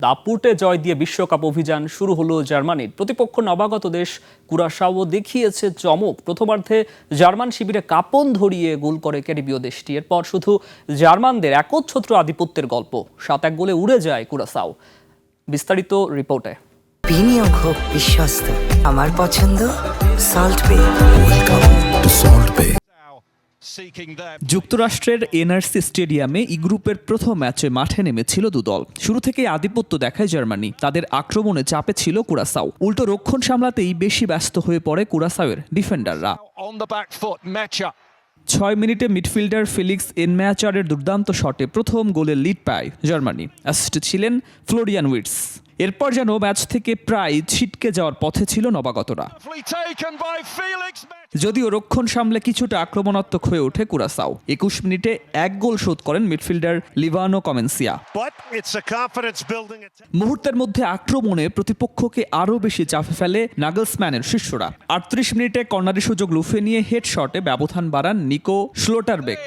দাপুটে জয় দিয়ে বিশ্বকাপ অভিযান শুরু হলো জার্মানির। প্রতিপক্ষ নবাগত দেশ কুরাশাও দেখিয়েছে চমক। প্রথমার্ধে জার্মান শিবিরে কাঁপন ধরিয়ে গোল করে ক্যারিবীয় দেশটি। এরপর শুধু জার্মানদের একচ্ছত্র আধিপত্যের গল্প। 7-1 গোলে উড়ে যায় কুরাশাও। বিস্তারিত রিপোর্টে। বিনিয়োগ হোক বিশ্বস্ত, আমার পছন্দ সল্ট বে। যুক্তরাষ্ট্রের এনআরসি স্টেডিয়ামে ই গ্রুপের প্রথম ম্যাচে মাঠে নেমেছিল দুদল। শুরু থেকেই আধিপত্য দেখায় জার্মানি। তাদের আক্রমণে চাপে ছিল কুরাসাও। উল্টো রক্ষণ সামলাতেই বেশি ব্যস্ত হয়ে পড়ে কুরাসাওয়ের ডিফেন্ডাররা। 6 মিনিটে মিডফিল্ডার ফেলিক্স এনম্যাচারের দুর্দান্ত শটে প্রথম গোলের লিড পায় জার্মানি। অ্যাসিস্টে ছিলেন ফ্লোরিয়ান উইটস। এরপর যেন ম্যাচ থেকে প্রায় ছিটকে যাওয়ার পথে ছিল নবাগতরা। যদিও রক্ষণ সামলে কিছুটা আক্রমণাত্মক হয়ে ওঠে কুরাসাও। 21 মিনিটে 1 গোল শোধ করেন মিডফিল্ডার লিভানো কমেন্সিয়া। মুহূর্তের মধ্যে আক্রমণে প্রতিপক্ষকে আরও বেশি চাপে ফেলে নাগলসম্যানের শিষ্যরা। 38 মিনিটে কর্নারের সুযোগ লুফে নিয়ে হেড শটে ব্যবধান বাড়ান নিকো শ্লোটারবেক।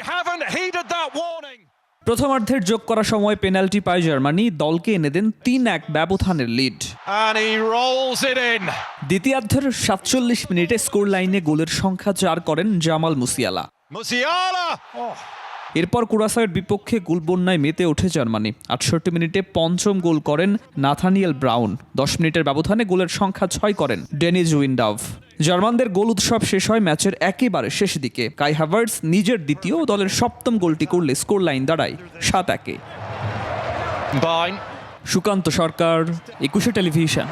প্রথমার্ধের যোগ করা সময় পেনাল্টি পায় জার্মানি, দলকে এনে দেন 3-1 ব্যবধানের লিড। দ্বিতীয়ার্ধের 47 মিনিটে স্কোর লাইনে গোলের সংখ্যা 4 করেন জামাল মুসিয়ালা। এরপর কুরাসাওয়ের বিপক্ষে গোলবন্যায় মেতে ওঠে জার্মানি। 68 মিনিটে পঞ্চম গোল করেন নাথানিয়েল ব্রাউন। 10 মিনিটের ব্যবধানে গোলের সংখ্যা 6 করেন ডেনিজ উইন্ডাভ। জার্মানদের গোল উৎসব শেষ হয় ম্যাচের একেবারে শেষ দিকে। কাই হাভার্টস নিজের দ্বিতীয় ও দলের সপ্তম গোলটি করলে স্কোর লাইন দাঁড়ায় 7-1। সুকান্ত সরকার, 21 টেলিভিশন।